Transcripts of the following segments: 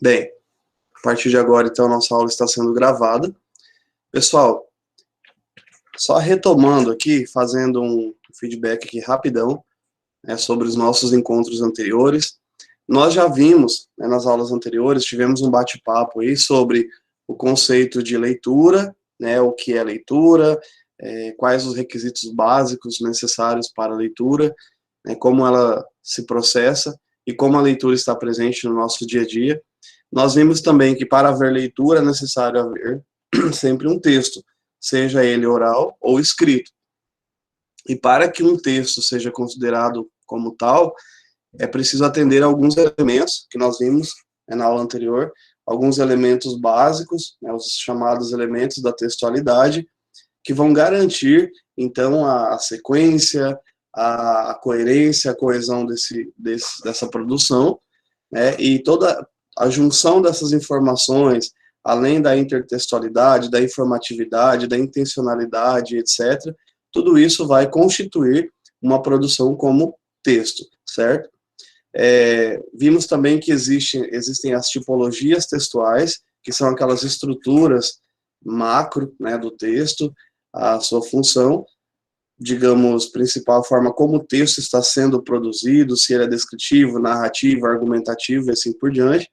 Bem, a partir de agora, então, a nossa aula está sendo gravada. Pessoal, só retomando aqui, fazendo um feedback aqui rapidão, sobre os nossos encontros anteriores. Nós já vimos, nas aulas anteriores, tivemos um bate-papo aí sobre o conceito de leitura, o que é leitura, quais os requisitos básicos necessários para a leitura, como ela se processa e como a leitura está presente no nosso dia a dia. Nós vimos também que para haver leitura é necessário haver sempre um texto, seja ele oral ou escrito. E para que um texto seja considerado como tal, é preciso atender a alguns elementos que nós vimos na aula anterior, alguns elementos básicos, os chamados elementos da textualidade, que vão garantir, então, a sequência, a coerência, a coesão dessa produção, e toda a junção dessas informações, além da intertextualidade, da informatividade, da intencionalidade, etc., tudo isso vai constituir uma produção como texto, certo? Vimos também que existem as tipologias textuais, que são aquelas estruturas macro, do texto, a sua função, digamos, principal forma como o texto está sendo produzido, se ele é descritivo, narrativo, argumentativo e assim por diante.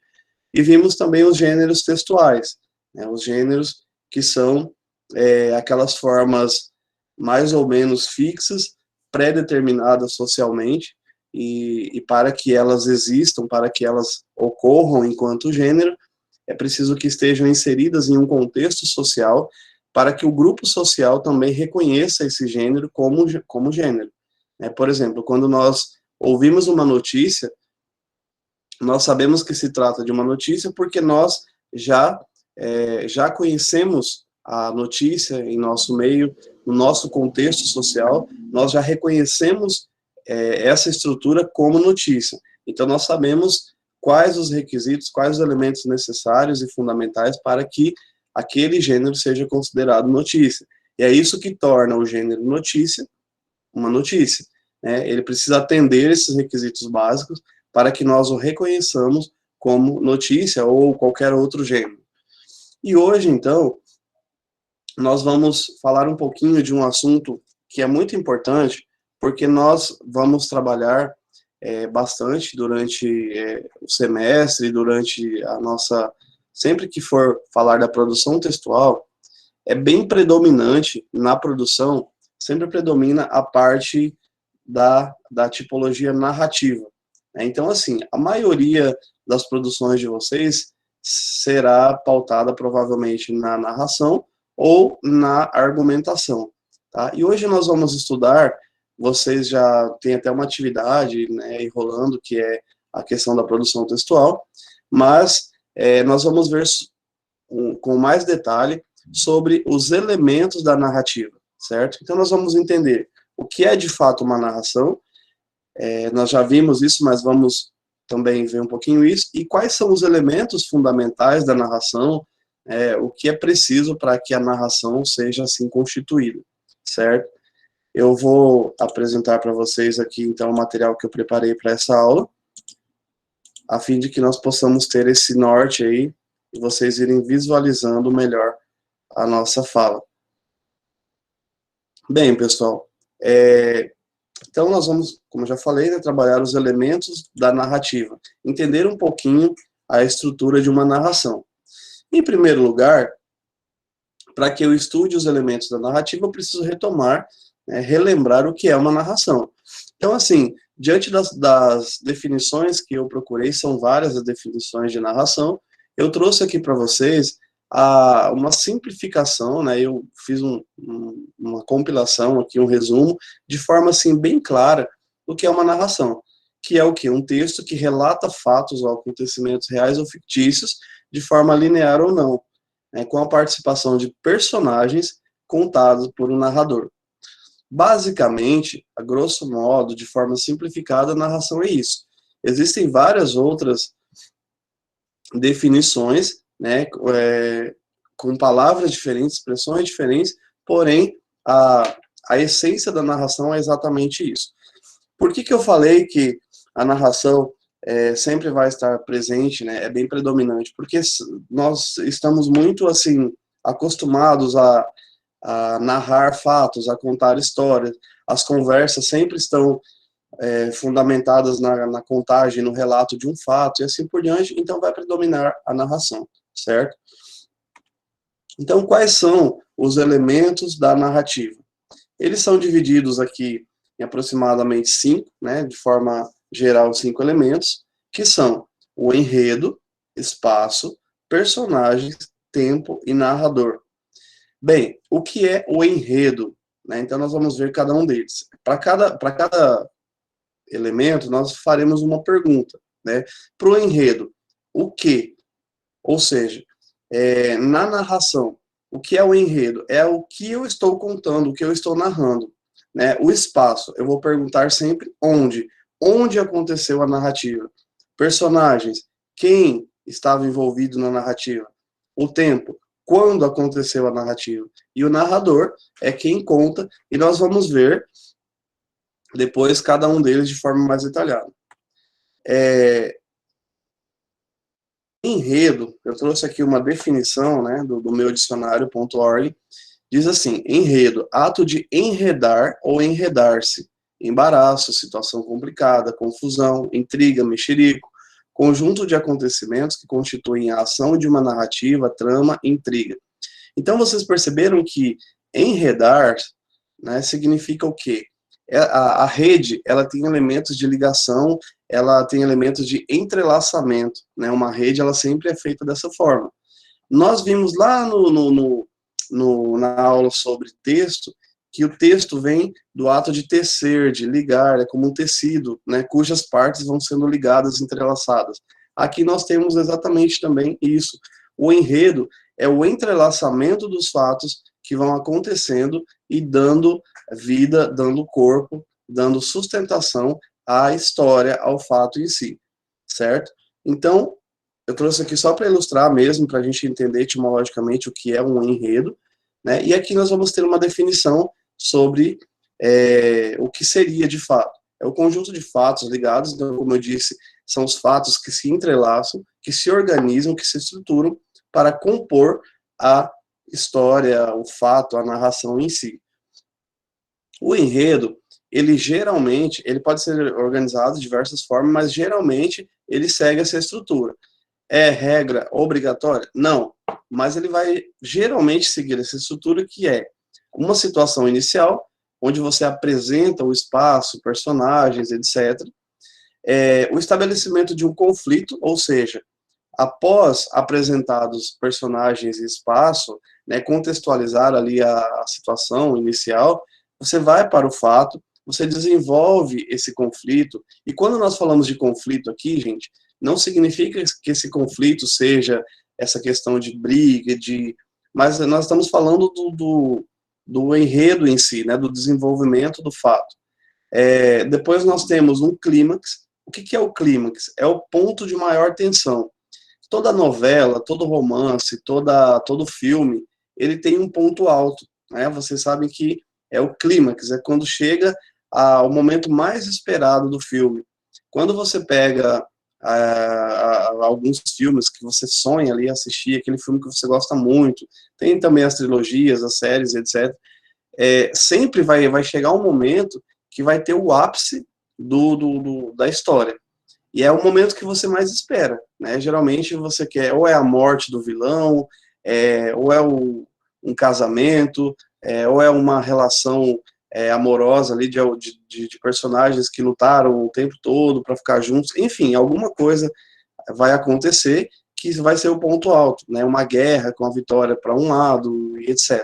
E vimos também os gêneros textuais, os gêneros que são aquelas formas mais ou menos fixas, pré-determinadas socialmente, e para que elas existam, para que elas ocorram enquanto gênero, é preciso que estejam inseridas em um contexto social, para que o grupo social também reconheça esse gênero como gênero. Por exemplo, quando nós ouvimos uma notícia, nós sabemos que se trata de uma notícia porque nós já conhecemos a notícia em nosso meio, no nosso contexto social, nós já reconhecemos essa estrutura como notícia. Então, nós sabemos quais os requisitos, quais os elementos necessários e fundamentais para que aquele gênero seja considerado notícia. E é isso que torna o gênero notícia uma notícia. Ele precisa atender esses requisitos básicos para que nós o reconheçamos como notícia ou qualquer outro gênero. E hoje, então, nós vamos falar um pouquinho de um assunto que é muito importante, porque nós vamos trabalhar bastante durante o semestre, durante a nossa... Sempre que for falar da produção textual, é bem predominante na produção, sempre predomina a parte da tipologia narrativa. Então, assim, a maioria das produções de vocês será pautada provavelmente na narração ou na argumentação, tá? E hoje nós vamos estudar, vocês já têm até uma atividade, enrolando, que é a questão da produção textual, mas nós vamos ver com mais detalhe sobre os elementos da narrativa, certo? Então nós vamos entender o que é de fato uma narração, nós já vimos isso, mas vamos também ver um pouquinho isso, e quais são os elementos fundamentais da narração, o que é preciso para que a narração seja assim constituída, certo? Eu vou apresentar para vocês aqui, então, o material que eu preparei para essa aula, a fim de que nós possamos ter esse norte aí, e vocês irem visualizando melhor a nossa fala. Bem, pessoal, então nós vamos, como eu já falei, trabalhar os elementos da narrativa, entender um pouquinho a estrutura de uma narração. Em primeiro lugar, para que eu estude os elementos da narrativa, eu preciso retomar, relembrar o que é uma narração. Então, assim, diante das definições que eu procurei, são várias as definições de narração, eu trouxe aqui para vocês uma simplificação, eu fiz uma compilação aqui, um resumo, de forma assim bem clara do que é uma narração, que é o quê? Um texto que relata fatos ou acontecimentos reais ou fictícios, de forma linear ou não, com a participação de personagens contados por um narrador. Basicamente, a grosso modo, de forma simplificada, a narração é isso. Existem várias outras definições, com palavras diferentes, expressões diferentes, porém, a essência da narração é exatamente isso. Por que eu falei que a narração sempre vai estar presente, né, é bem predominante, porque nós estamos muito, assim, acostumados a narrar fatos, a contar histórias, as conversas sempre estão fundamentadas na contagem, no relato de um fato, e assim por diante, então vai predominar a narração, certo? Então, quais são os elementos da narrativa? Eles são divididos aqui em aproximadamente 5, né, de forma geral, 5 elementos, que são o enredo, espaço, personagens, tempo e narrador. Bem, o que é o enredo? Né? Então, nós vamos ver cada um deles. Para cada elemento, nós faremos uma pergunta. Né? Para o enredo, o que? Ou seja, na narração, o que é o enredo? É o que eu estou contando, o que eu estou narrando. Né? O espaço, eu vou perguntar sempre onde. Onde aconteceu a narrativa? Personagens, quem estava envolvido na narrativa? O tempo, quando aconteceu a narrativa? E o narrador é quem conta, e nós vamos ver depois cada um deles de forma mais detalhada. Enredo, eu trouxe aqui uma definição, né, do meu dicionário.org, diz assim: enredo, ato de enredar ou enredar-se, embaraço, situação complicada, confusão, intriga, mexerico, conjunto de acontecimentos que constituem a ação de uma narrativa, trama, intriga. Então, vocês perceberam que enredar, né, significa o quê? A rede, ela tem elementos de ligação, ela tem elementos de entrelaçamento, né? Uma rede, ela sempre é feita dessa forma. Nós vimos lá na aula sobre texto, que o texto vem do ato de tecer, de ligar, é como um tecido, né? Cujas partes vão sendo ligadas, entrelaçadas. Aqui nós temos exatamente também isso. O enredo é o entrelaçamento dos fatos que vão acontecendo e dando vida, dando corpo, dando sustentação à história, ao fato em si, certo? Então, eu trouxe aqui só para ilustrar mesmo, para a gente entender etimologicamente o que é um enredo, né? E aqui nós vamos ter uma definição sobre o que seria de fato. É o conjunto de fatos ligados, então, como eu disse, são os fatos que se entrelaçam, que se organizam, que se estruturam para compor a história, o fato, a narração em si. O enredo, ele geralmente, ele pode ser organizado de diversas formas, mas geralmente ele segue essa estrutura. É regra obrigatória? Não, mas ele vai geralmente seguir essa estrutura, que é uma situação inicial, onde você apresenta o espaço, personagens, etc. O estabelecimento de um conflito, ou seja, após apresentados personagens e espaço, né, contextualizar ali a situação inicial, você vai para o fato, você desenvolve esse conflito, e quando nós falamos de conflito aqui, gente, não significa que esse conflito seja essa questão de briga, mas nós estamos falando do enredo em si, né, do desenvolvimento do fato. Depois nós temos um clímax. O que é o clímax? É o ponto de maior tensão. Toda novela, todo romance, todo filme, ele tem um ponto alto, né? Vocês sabem que é o clímax, é quando chega ao momento mais esperado do filme. Quando você pega alguns filmes que você sonha ali assistir, aquele filme que você gosta muito, tem também as trilogias, as séries, etc. Sempre vai chegar um momento que vai ter o ápice da história. E é o momento que você mais espera, né? Geralmente você quer, ou é a morte do vilão, ou é um casamento, ou é uma relação amorosa ali de personagens que lutaram o tempo todo para ficar juntos. Enfim, alguma coisa vai acontecer que vai ser o ponto alto, né? Uma guerra com a vitória para um lado, e etc.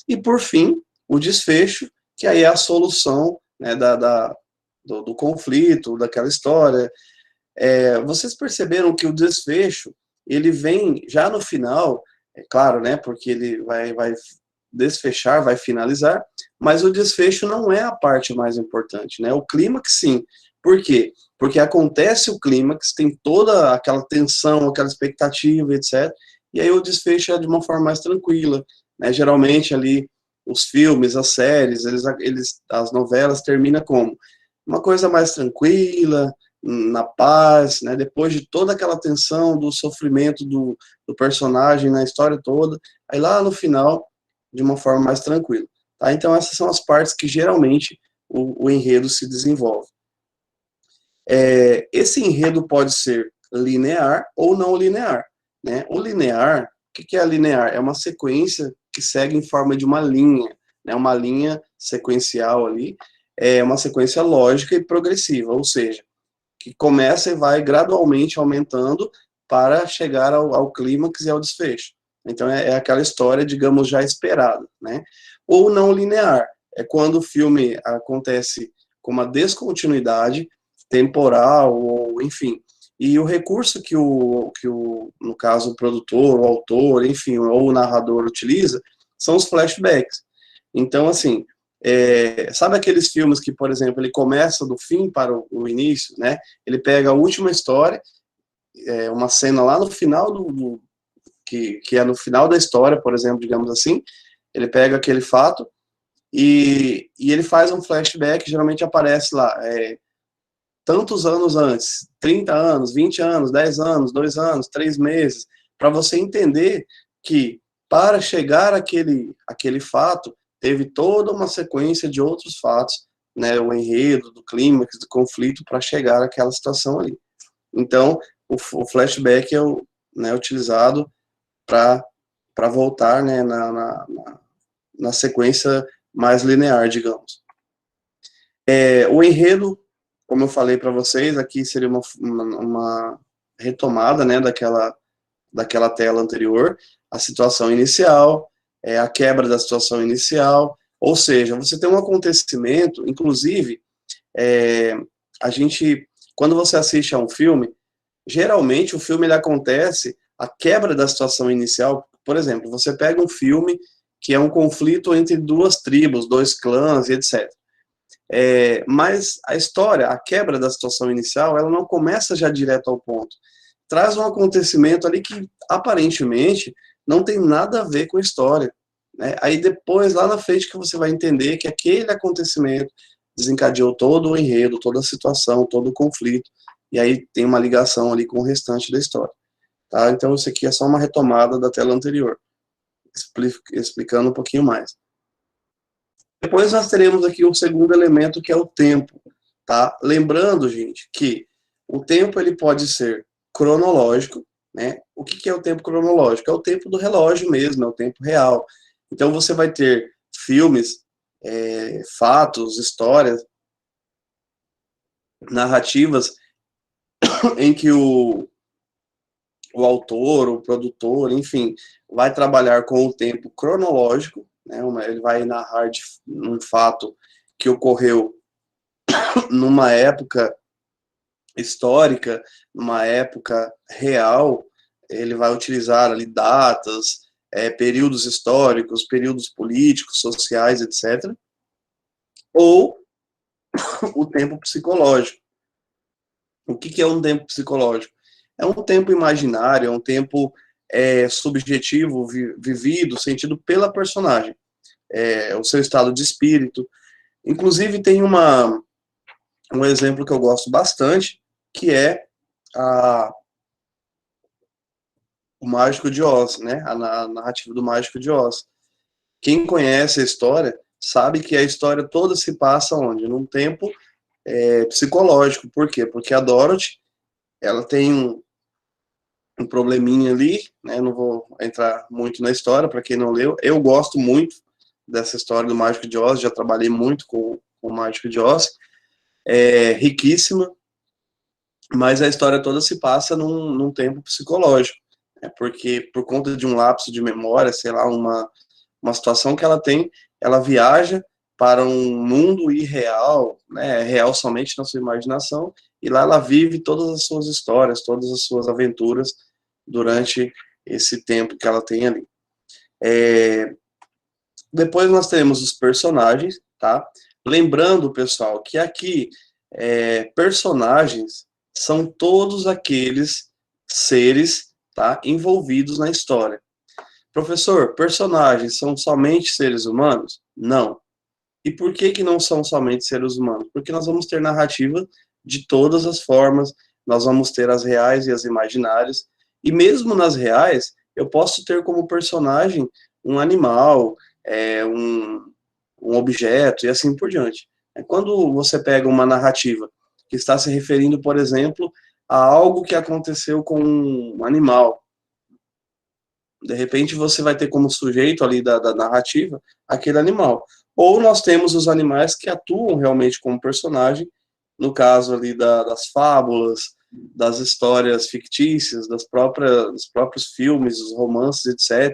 E por fim, o desfecho, que aí é a solução, né, do conflito, daquela história. Vocês perceberam que o desfecho, ele vem já no final, é claro, né, porque ele vai desfechar, vai finalizar, mas o desfecho não é a parte mais importante, né, o clímax sim. Por quê? Porque acontece o clímax, tem toda aquela tensão, aquela expectativa, etc., e aí o desfecho é de uma forma mais tranquila, né, geralmente ali os filmes, as séries, as novelas terminam como? Uma coisa mais tranquila, na paz, né, depois de toda aquela tensão do sofrimento do personagem na história toda, aí lá no final, de uma forma mais tranquila. Tá? Então essas são as partes que geralmente o enredo se desenvolve. Esse enredo pode ser linear ou não linear. Né? O linear, o que é linear? É uma sequência que segue em forma de uma linha, né? Uma linha sequencial ali, é uma sequência lógica e progressiva, ou seja, que começa e vai gradualmente aumentando para chegar ao clímax e ao desfecho. Então é aquela história, digamos, já esperada, né? Ou não linear, é quando o filme acontece com uma descontinuidade temporal, ou enfim, e o recurso que no caso, o produtor, o autor, enfim, ou o narrador utiliza, são os flashbacks. Então, assim, sabe aqueles filmes que, por exemplo, ele começa do fim para o início, né? Ele pega a última história, uma cena lá no final que é no final da história, por exemplo, digamos assim, ele pega aquele fato e ele faz um flashback, geralmente aparece lá, tantos anos antes, 30 anos, 20 anos, 10 anos, 2 anos, 3 meses, para você entender que para chegar àquele fato, teve toda uma sequência de outros fatos, né, o enredo, do clímax, do conflito, para chegar àquela situação ali. Então, o flashback é né, utilizado para voltar, né, na sequência mais linear, digamos. O enredo, como eu falei para vocês, aqui seria uma retomada, né, daquela tela anterior, a situação inicial, a quebra da situação inicial, ou seja, você tem um acontecimento, inclusive, a gente, quando você assiste a um filme, geralmente o filme ele acontece, a quebra da situação inicial, por exemplo, você pega um filme que é um conflito entre duas tribos, dois clãs e etc. Mas a história, a quebra da situação inicial, ela não começa já direto ao ponto. Traz um acontecimento ali que, aparentemente, não tem nada a ver com a história. Né? Aí depois, lá na frente, que você vai entender que aquele acontecimento desencadeou todo o enredo, toda a situação, todo o conflito, e aí tem uma ligação ali com o restante da história. Tá? Então, isso aqui é só uma retomada da tela anterior, explicando um pouquinho mais. Depois nós teremos aqui o segundo elemento, que é o tempo, tá? Lembrando, gente, que o tempo ele pode ser cronológico, né? O que é o tempo cronológico? É o tempo do relógio mesmo, é o tempo real. Então você vai ter filmes, fatos, histórias, narrativas em que o autor, o produtor, enfim, vai trabalhar com o tempo cronológico, né? Ele vai narrar um fato que ocorreu numa época histórica, numa época real, ele vai utilizar ali datas, períodos históricos, períodos políticos, sociais, etc. Ou o tempo psicológico. O que é um tempo psicológico? É um tempo imaginário, é um tempo subjetivo, vivido, sentido pela personagem. O seu estado de espírito. Inclusive, tem um exemplo que eu gosto bastante, que é o Mágico de Oz, né? A narrativa do Mágico de Oz. Quem conhece a história sabe que a história toda se passa onde? Num tempo psicológico. Por quê? Porque a Dorothy, ela tem um probleminha ali, né? Não vou entrar muito na história, para quem não leu. Eu gosto muito dessa história do Mágico de Oz, já trabalhei muito com o Mágico de Oz. É riquíssima, mas a história toda se passa num tempo psicológico, né? Porque por conta de um lapso de memória, sei lá, uma situação que ela tem, ela viaja para um mundo irreal, né, real somente na sua imaginação, e lá ela vive todas as suas histórias, todas as suas aventuras durante esse tempo que ela tem ali. Depois nós temos os personagens, tá? Lembrando, pessoal, que aqui personagens são todos aqueles seres, tá, envolvidos na história. Professor, personagens são somente seres humanos? Não. E por que não são somente seres humanos? Porque nós vamos ter narrativa de todas as formas, nós vamos ter as reais e as imaginárias, e mesmo nas reais, eu posso ter como personagem um animal, um objeto, e assim por diante. Quando você pega uma narrativa que está se referindo, por exemplo, a algo que aconteceu com um animal, de repente você vai ter como sujeito ali da narrativa aquele animal. Ou nós temos os animais que atuam realmente como personagem, no caso ali das fábulas, das histórias fictícias, dos próprios filmes, os romances, etc.,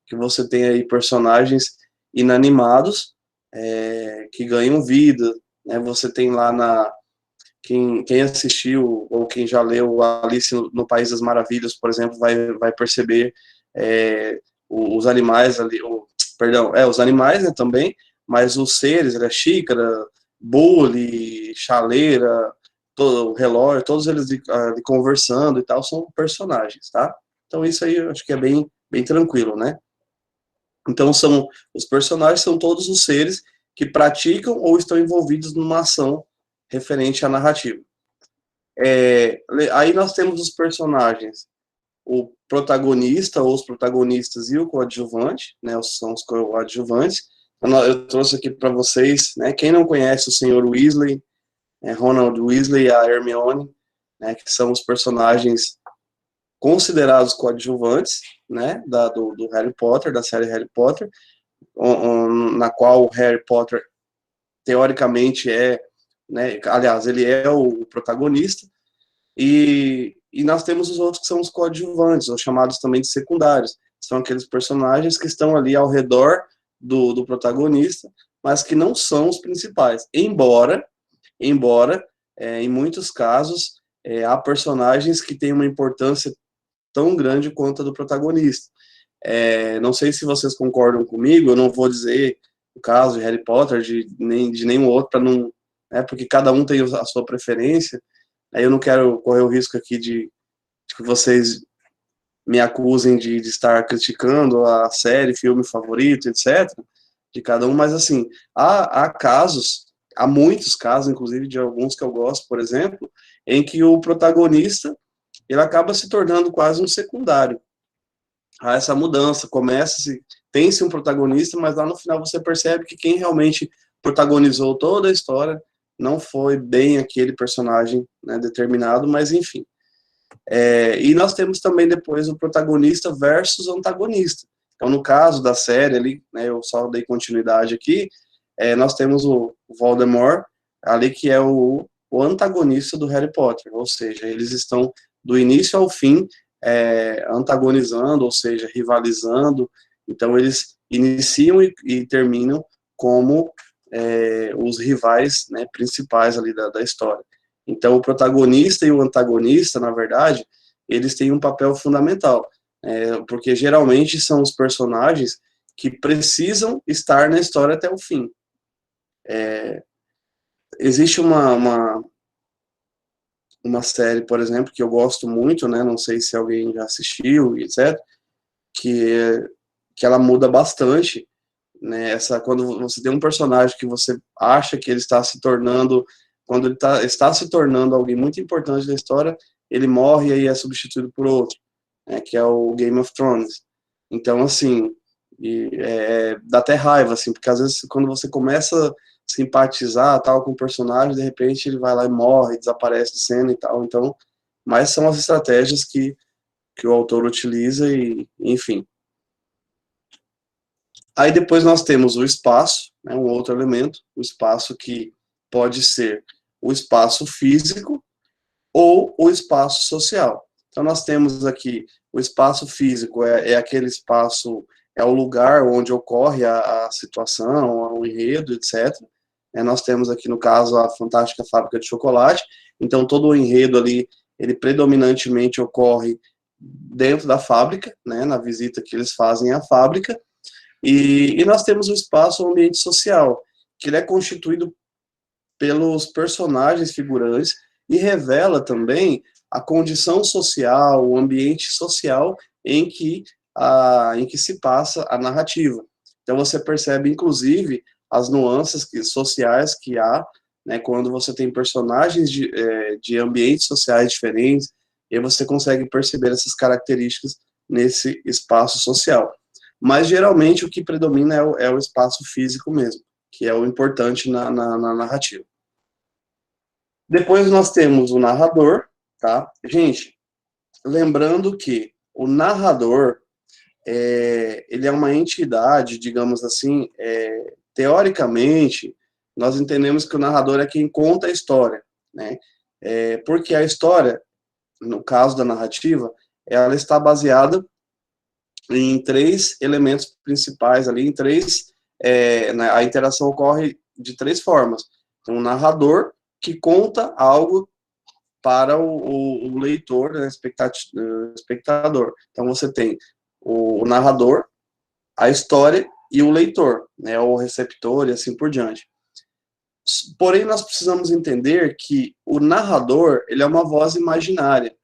que você tem aí personagens inanimados que ganham vida, né? Você tem lá quem assistiu ou quem já leu Alice no País das Maravilhas, por exemplo, vai perceber os animais ali, os animais, né, também, mas os seres, a xícara, bule, chaleira, todo o relógio, todos eles ali conversando e tal, são personagens, tá? Então isso aí eu acho que é bem tranquilo, né? Então os personagens são todos os seres que praticam ou estão envolvidos numa ação referente à narrativa. Aí nós temos os personagens, o protagonista, ou os protagonistas e o coadjuvante, né, são os coadjuvantes. Eu trouxe aqui para vocês, né, quem não conhece o Sr. Weasley, Ronald Weasley e a Hermione, né, que são os personagens considerados coadjuvantes, né, do Harry Potter, da série Harry Potter, na qual o Harry Potter, teoricamente, né, aliás, ele é o protagonista, e nós temos os outros que são os coadjuvantes, ou chamados também de secundários. São aqueles personagens que estão ali ao redor do protagonista, mas que não são os principais. Embora em muitos casos, há personagens que têm uma importância tão grande quanto a do protagonista. Não sei se vocês concordam comigo, eu não vou dizer o caso de Harry Potter, nem de nenhum outro, para não, porque cada um tem a sua preferência. Aí eu não quero correr o risco aqui de que vocês me acusem de estar criticando a série, filme favorito, etc., de cada um, mas assim, há casos, há muitos casos, inclusive de alguns que eu gosto, por exemplo, em que o protagonista, ele acaba se tornando quase um secundário. Há essa mudança, tem-se um protagonista, mas lá no final você percebe que quem realmente protagonizou toda a história não foi bem aquele personagem, né, determinado, mas enfim. E nós temos também depois o protagonista versus o antagonista. Então, no caso da série ali, né, eu só dei continuidade aqui, nós temos o Voldemort ali, que é o antagonista do Harry Potter, ou seja, eles estão do início ao fim antagonizando, ou seja, rivalizando. Então, eles iniciam e terminam como os rivais, né, principais ali da história. Então, o protagonista e o antagonista, na verdade, eles têm um papel fundamental, porque geralmente são os personagens que precisam estar na história até o fim. Existe uma série, por exemplo, que eu gosto muito, né, não sei se alguém já assistiu, etc., que ela muda bastante, né, quando você tem um personagem que você acha que ele está se tornando, quando ele está se tornando alguém muito importante da história, ele morre e aí é substituído por outro, né, que é o Game of Thrones. Então, assim, dá até raiva, assim, porque às vezes quando você começa a simpatizar tal com o personagem, de repente ele vai lá e morre, desaparece de cena e tal. Então, mas são as estratégias que o autor utiliza e, enfim. Aí depois nós temos o espaço, né, um outro elemento, o espaço que pode ser o espaço físico ou o espaço social. Então nós temos aqui o espaço físico, aquele espaço, é o lugar onde ocorre a situação, o enredo, etc. Nós temos aqui, no caso, a Fantástica Fábrica de Chocolate, então todo o enredo ali, ele predominantemente ocorre dentro da fábrica, né, na visita que eles fazem à fábrica, e nós temos o espaço, o ambiente social, que ele é constituído pelos personagens figurantes e revela também a condição social, o ambiente social em que se passa a narrativa. Então você percebe, inclusive, as nuances sociais que há né, quando você tem personagens de ambientes sociais diferentes, e aí você consegue perceber essas características nesse espaço social. Mas, geralmente, o que predomina é o espaço físico mesmo, que é o importante na narrativa. Depois nós temos o narrador, tá? Gente, lembrando que o narrador, ele é uma entidade, digamos assim, teoricamente, nós entendemos que o narrador é quem conta a história, né? Porque a história, no caso da narrativa, ela está baseada em três elementos principais ali, né, a interação ocorre de três formas. Tem um narrador que conta algo para o leitor, né, espectador. Então você tem o narrador, a história e o leitor, né, o receptor e assim por diante. Porém, nós precisamos entender que o narrador, ele é uma voz imaginária.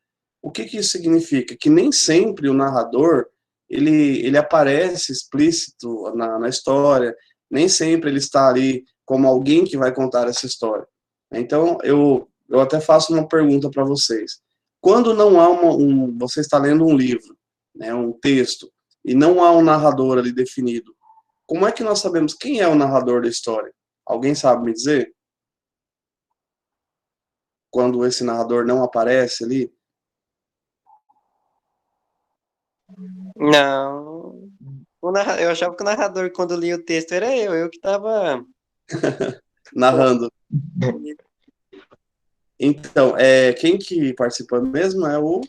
O que isso significa? Que nem sempre o narrador, ele aparece explícito na história, nem sempre ele está ali como alguém que vai contar essa história. Então, eu até faço uma pergunta para vocês. Quando não há você está lendo um livro, né, um texto, e não há um narrador ali definido, como é que nós sabemos quem é o narrador da história? Alguém sabe me dizer? Quando esse narrador não aparece ali? Não. Eu achava que o narrador, quando lia o texto, era eu que estava. Narrando. Então, quem que participa mesmo é o... O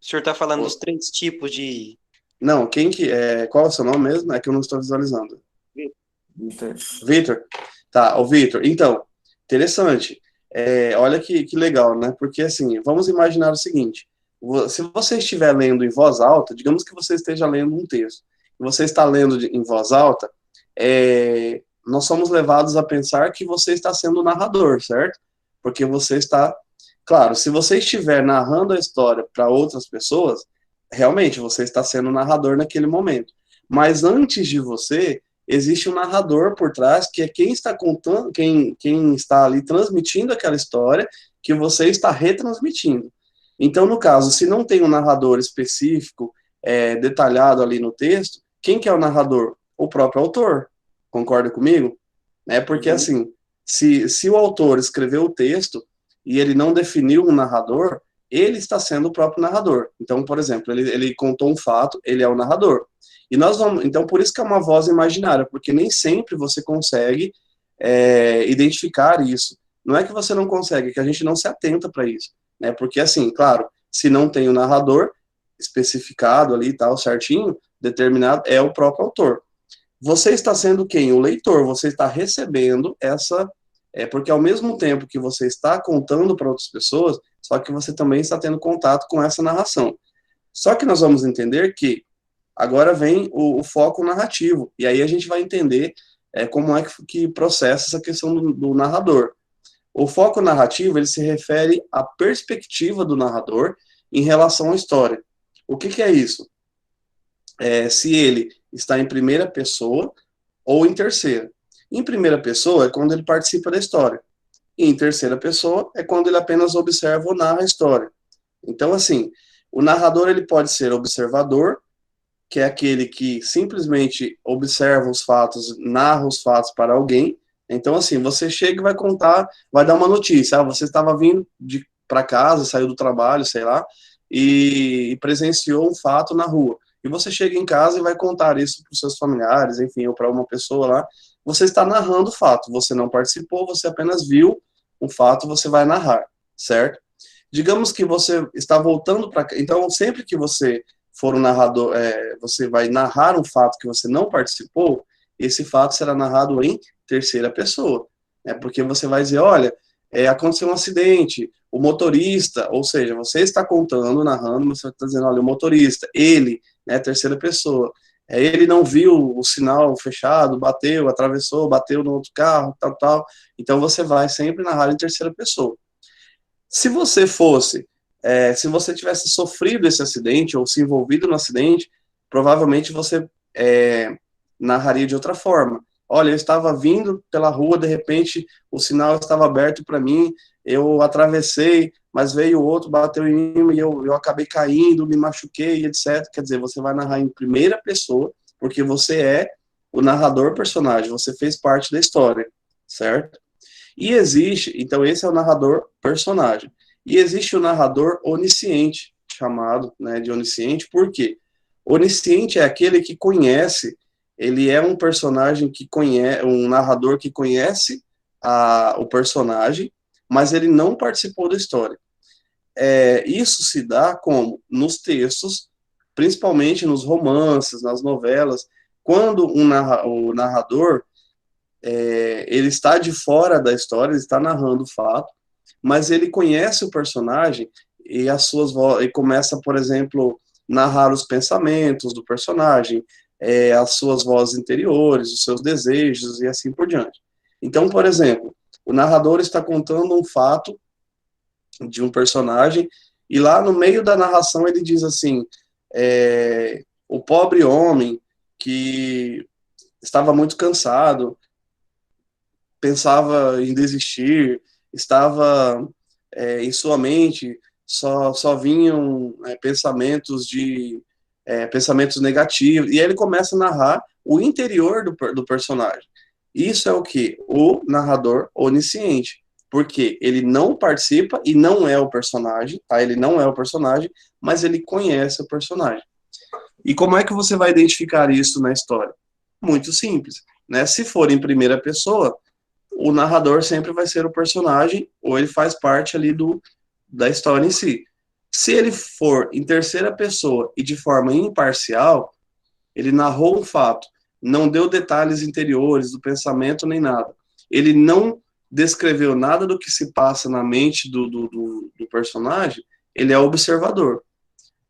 senhor está falando dos três tipos de. Não, qual é o seu nome mesmo? É que eu não estou visualizando. Vitor. Vitor? Tá, o Vitor. Então, interessante. Olha que legal, né? Porque, assim, vamos imaginar o seguinte. Se você estiver lendo em voz alta, digamos que você esteja lendo um texto, e você está lendo em voz alta, nós somos levados a pensar que você está sendo o narrador, certo? Porque você está... Claro, se você estiver narrando a história para outras pessoas, realmente você está sendo o narrador naquele momento. Mas antes de você, existe um narrador por trás, que é quem está contando, quem está ali transmitindo aquela história que você está retransmitindo. Então, no caso, se não tem um narrador específico, detalhado ali no texto, quem que é o narrador? O próprio autor. Concorda comigo? Porque, assim, se o autor escreveu o texto e ele não definiu um narrador, ele está sendo o próprio narrador. Então, por exemplo, ele contou um fato, ele é o narrador. E nós vamos, então, por isso que é uma voz imaginária, porque nem sempre você consegue identificar isso. Não é que você não consegue, é que a gente não se atenta para isso, né? Porque, assim, claro, se não tem o narrador especificado ali, tal, certinho, determinado, é o próprio autor. Você está sendo quem? O leitor, você está recebendo porque ao mesmo tempo que você está contando para outras pessoas, só que você também está tendo contato com essa narração. Só que nós vamos entender que agora vem o foco narrativo, e aí a gente vai entender como é que processa essa questão do narrador. O foco narrativo, ele se refere à perspectiva do narrador em relação à história. O que é isso? Se ele está em primeira pessoa ou em terceira. Em primeira pessoa é quando ele participa da história. E em terceira pessoa é quando ele apenas observa ou narra a história. Então, assim, o narrador ele pode ser observador, que é aquele que simplesmente observa os fatos, narra os fatos para alguém. Então, assim, você chega e vai contar, vai dar uma notícia. Você estava vindo para casa, saiu do trabalho, sei lá, e presenciou um fato na rua. E você chega em casa e vai contar isso para os seus familiares, enfim, ou para uma pessoa lá. Você está narrando o fato. Você não participou, você apenas viu um fato, você vai narrar, certo? Digamos que você está voltando para... Então, sempre que você for um narrador, você vai narrar um fato que você não participou, esse fato será narrado em terceira pessoa, né? Porque você vai dizer, olha, aconteceu um acidente, o motorista, ou seja, você está contando, narrando, mas você está dizendo, olha, o motorista, ele, né, terceira pessoa, ele não viu o sinal fechado, bateu, atravessou, bateu no outro carro, tal, tal. Então você vai sempre narrar em terceira pessoa. Se você fosse, se você tivesse sofrido esse acidente ou se envolvido no acidente, provavelmente você narraria de outra forma. Olha, eu estava vindo pela rua, de repente o sinal estava aberto para mim, eu atravessei, mas veio outro, bateu em mim e eu acabei caindo, me machuquei, etc. Quer dizer, você vai narrar em primeira pessoa, porque você é o narrador personagem, você fez parte da história, certo? E existe, então esse é o narrador personagem. E existe o narrador onisciente, chamado, né, de onisciente, por quê? Onisciente é aquele que conhece, ele é um personagem que conhece, um narrador que conhece o personagem, mas ele não participou da história. Isso se dá como? Nos textos, principalmente nos romances, nas novelas, quando o narrador ele está de fora da história, ele está narrando o fato, mas ele conhece o personagem e as suas e começa, por exemplo, narrar os pensamentos do personagem, as suas vozes interiores, os seus desejos e assim por diante. Então, por exemplo, o narrador está contando um fato de um personagem e lá no meio da narração ele diz assim: o pobre homem que estava muito cansado, pensava em desistir, estava em sua mente só vinham pensamentos negativos, e aí ele começa a narrar o interior do personagem. Isso é o que? O narrador onisciente, porque ele não participa e não é o personagem, tá? Ele não é o personagem, mas ele conhece o personagem. E como é que você vai identificar isso na história? Muito simples, né? Se for em primeira pessoa, o narrador sempre vai ser o personagem, ou ele faz parte ali da história em si. Se ele for em terceira pessoa e de forma imparcial, ele narrou um fato, não deu detalhes interiores do pensamento nem nada. Ele não descreveu nada do que se passa na mente do personagem, ele é observador.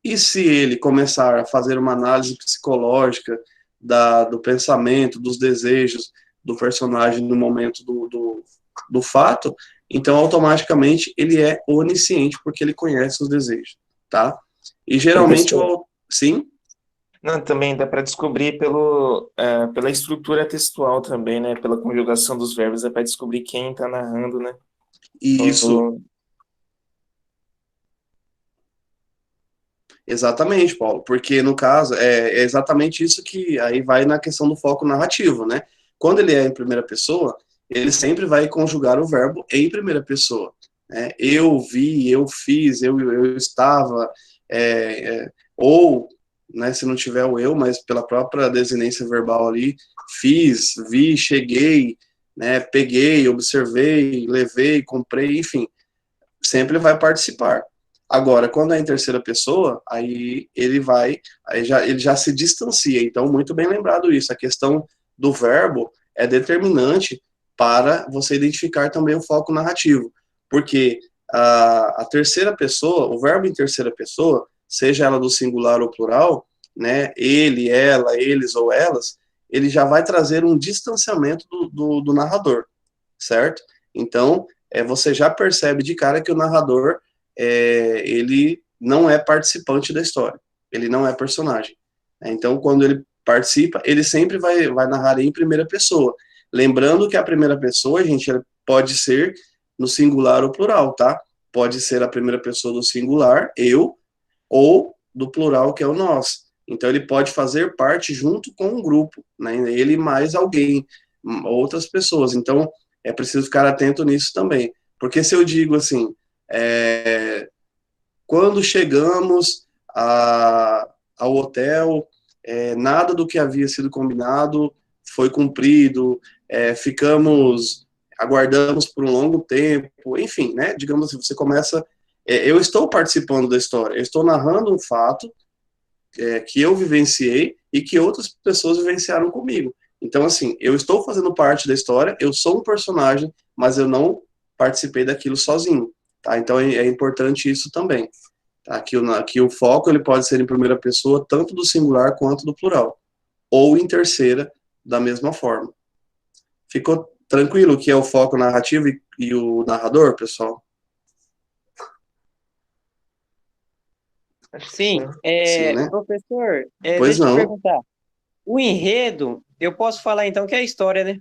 E se ele começar a fazer uma análise psicológica do pensamento, dos desejos do personagem no momento do fato, então automaticamente ele é onisciente, porque ele conhece os desejos, tá? E geralmente Professor, sim, não, também dá para descobrir pela estrutura textual também, né? Pela conjugação dos verbos, é para descobrir quem está narrando, né? e isso, O- exatamente, Paulo, porque no caso é exatamente isso que aí vai na questão do foco narrativo, né? Quando ele é em primeira pessoa, ele sempre vai conjugar o verbo em primeira pessoa, né? Eu vi, eu fiz, eu estava, ou, né, se não tiver o eu, mas pela própria desinência verbal ali, fiz, vi, cheguei, né, peguei, observei, levei, comprei, enfim, sempre vai participar. Agora, quando é em terceira pessoa, ele já se distancia. Então, muito bem lembrado isso. A questão do verbo é determinante para você identificar também o foco narrativo. Porque a terceira pessoa, o verbo em terceira pessoa, seja ela do singular ou plural, né, ele, ela, eles ou elas, ele já vai trazer um distanciamento do narrador, certo? Então, você já percebe de cara que o narrador ele não é participante da história, ele não é personagem. Então, quando ele participa, ele sempre vai narrar em primeira pessoa. Lembrando que a primeira pessoa, gente, pode ser no singular ou plural, tá? Pode ser a primeira pessoa do singular, eu, ou do plural, que é o nós. Então, ele pode fazer parte junto com um grupo, né? Ele mais alguém, outras pessoas. Então, é preciso ficar atento nisso também. Porque se eu digo assim, quando chegamos ao hotel, nada do que havia sido combinado foi cumprido, aguardamos por um longo tempo, enfim, né? Digamos assim, você começa. Eu estou participando da história, eu estou narrando um fato que eu vivenciei e que outras pessoas vivenciaram comigo. Então, assim, eu estou fazendo parte da história, eu sou um personagem, mas eu não participei daquilo sozinho, tá? Então, é importante isso também. Tá? Aqui o foco ele pode ser em primeira pessoa, tanto do singular quanto do plural, ou em terceira, da mesma forma. Ficou tranquilo que é o foco narrativo e o narrador, pessoal? Acho que sim. Sim, Sim, né? professor, Pois deixa eu te não. perguntar. O enredo, eu posso falar então que é a história, né?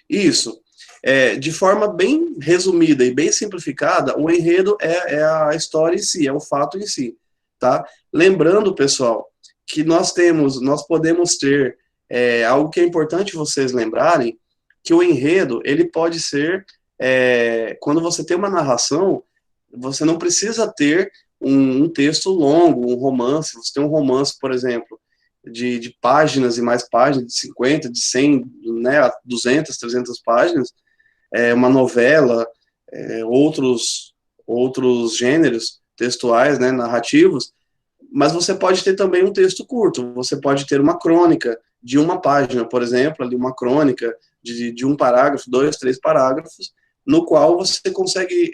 Isso. De forma bem resumida e bem simplificada, o enredo é a história em si, é o fato em si, tá? Lembrando, pessoal, que nós podemos ter algo que é importante vocês lembrarem, que o enredo, ele pode ser, quando você tem uma narração, você não precisa ter um texto longo, um romance, você tem um romance, por exemplo, de páginas e mais páginas, de 50, de 100, né, 200, 300 páginas, uma novela, outros gêneros textuais, né, narrativos, mas você pode ter também um texto curto, você pode ter uma crônica de uma página, por exemplo, ali uma crônica de um parágrafo, 2, 3 parágrafos, no qual você consegue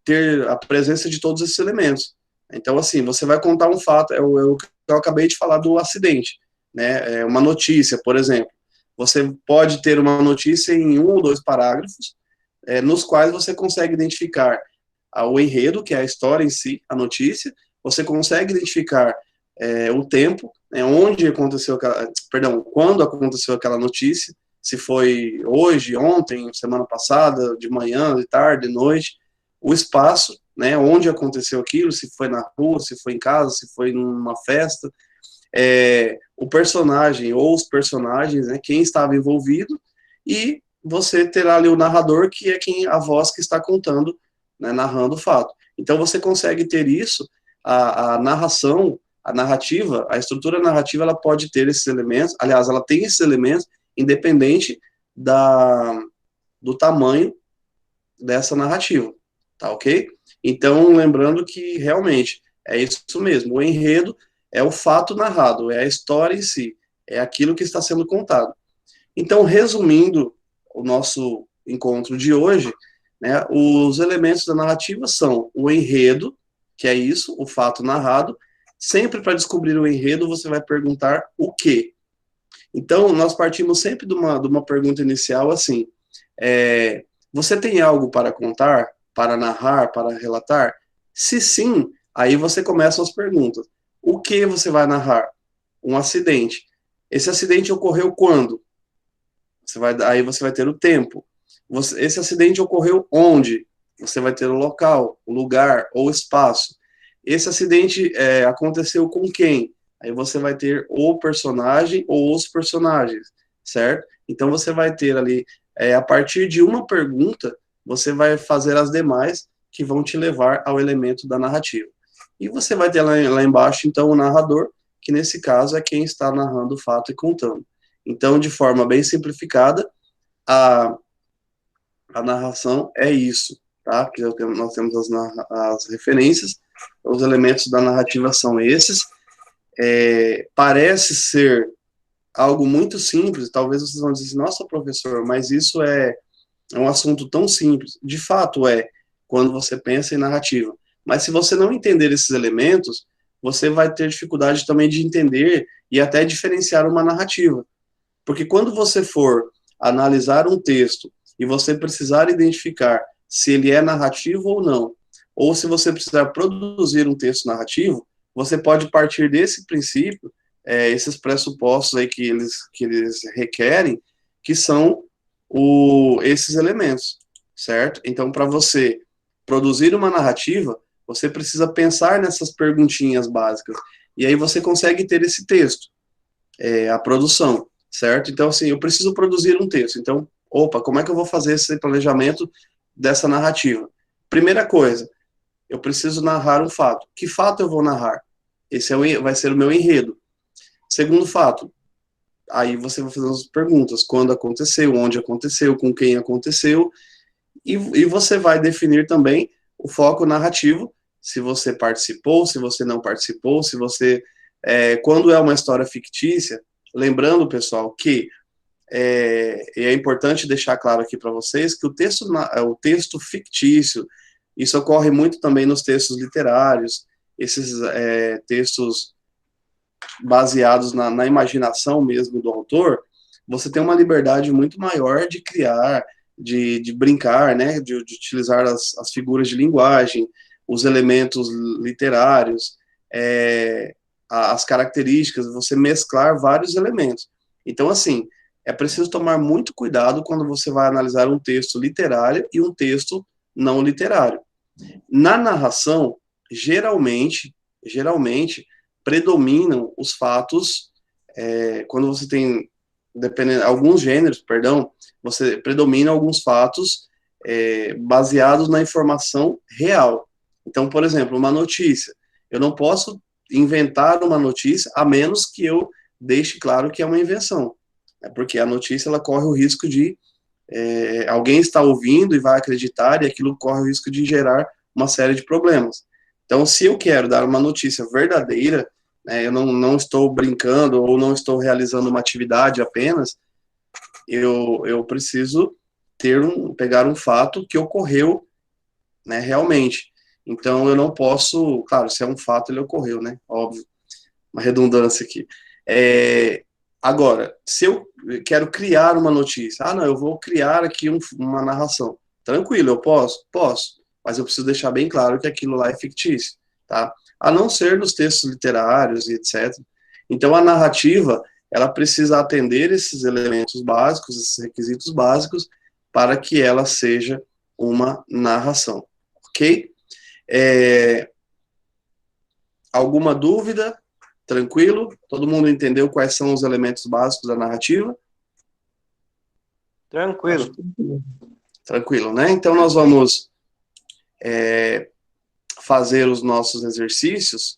ter a presença de todos esses elementos. Então, assim, você vai contar um fato, eu acabei de falar do acidente, né, uma notícia, por exemplo. Você pode ter uma notícia em 1 ou 2 parágrafos, nos quais você consegue identificar o enredo, que é a história em si, a notícia, você consegue identificar o tempo, né, onde aconteceu quando aconteceu aquela notícia, se foi hoje, ontem, semana passada, de manhã, de tarde, de noite, o espaço, né, onde aconteceu aquilo, se foi na rua, se foi em casa, se foi numa festa, o personagem ou os personagens, né, quem estava envolvido, e você terá ali o narrador, que é a voz que está contando, né, narrando o fato. Então você consegue ter isso, a narração, a narrativa, a estrutura narrativa, ela pode ter esses elementos, aliás, ela tem esses elementos, independente do tamanho dessa narrativa, tá ok? Então, lembrando que realmente é isso mesmo, o enredo é o fato narrado, é a história em si, é aquilo que está sendo contado. Então, resumindo o nosso encontro de hoje, né, os elementos da narrativa são o enredo, que é isso, o fato narrado. Sempre para descobrir o enredo, você vai perguntar o quê. Então, nós partimos sempre de uma pergunta inicial assim, você tem algo para contar, para narrar, para relatar? Se sim, aí você começa as perguntas. O que você vai narrar? Um acidente. Esse acidente ocorreu quando? Aí você vai ter o tempo. Esse acidente ocorreu onde? Você vai ter o local, o lugar ou espaço. Esse acidente aconteceu com quem? Aí você vai ter o personagem ou os personagens, certo? Então você vai ter ali, a partir de uma pergunta, você vai fazer as demais que vão te levar ao elemento da narrativa. E você vai ter lá embaixo, então, o narrador, que nesse caso é quem está narrando o fato e contando. Então, de forma bem simplificada, a, a narração é isso, tá? Que nós temos as referências, os elementos da narrativa são esses. Parece ser algo muito simples, talvez vocês vão dizer, nossa, professor, mas isso é um assunto tão simples. De fato quando você pensa em narrativa. Mas se você não entender esses elementos, você vai ter dificuldade também de entender e até diferenciar uma narrativa. Porque quando você for analisar um texto e você precisar identificar se ele é narrativo ou não, ou se você precisar produzir um texto narrativo, você pode partir desse princípio, esses pressupostos aí que eles requerem, que são esses elementos, certo? Então, para você produzir uma narrativa, você precisa pensar nessas perguntinhas básicas, e aí você consegue ter esse texto, a produção, certo? Então, assim, eu preciso produzir um texto, então, como é que eu vou fazer esse planejamento dessa narrativa? Primeira coisa, eu preciso narrar um fato. Que fato eu vou narrar? Esse vai ser o meu enredo. Segundo fato, aí você vai fazer as perguntas, quando aconteceu, onde aconteceu, com quem aconteceu, e você vai definir também o foco narrativo, se você participou, se você não participou, se você... quando é uma história fictícia, lembrando, pessoal, que é importante deixar claro aqui para vocês que o texto fictício, isso ocorre muito também nos textos literários, esses textos baseados na imaginação mesmo do autor, você tem uma liberdade muito maior de criar, de brincar, né, de utilizar as figuras de linguagem, os elementos literários, as características, você mesclar vários elementos. Então, assim, é preciso tomar muito cuidado quando você vai analisar um texto literário e um texto não literário. Na narração, geralmente, predominam os fatos, quando você tem, dependendo, alguns gêneros, perdão, você predomina alguns fatos baseados na informação real. Então, por exemplo, uma notícia. Eu não posso inventar uma notícia a menos que eu deixe claro que é uma invenção. Porque a notícia ela corre o risco de alguém estar ouvindo e vai acreditar, e aquilo corre o risco de gerar uma série de problemas. Então, se eu quero dar uma notícia verdadeira, eu não estou brincando ou não estou realizando uma atividade apenas, eu preciso pegar um fato que ocorreu, né, realmente. Então, eu não posso, claro, se é um fato, ele ocorreu, né, óbvio, uma redundância aqui. Agora, se eu quero criar uma notícia, não, eu vou criar aqui uma narração, tranquilo, eu posso? Posso, mas eu preciso deixar bem claro que aquilo lá é fictício, tá? A não ser nos textos literários e etc. Então, a narrativa, ela precisa atender esses elementos básicos, esses requisitos básicos, para que ela seja uma narração, ok? Alguma dúvida? Tranquilo? Todo mundo entendeu quais são os elementos básicos da narrativa? Tranquilo. Tranquilo, né? Então, nós vamos fazer os nossos exercícios.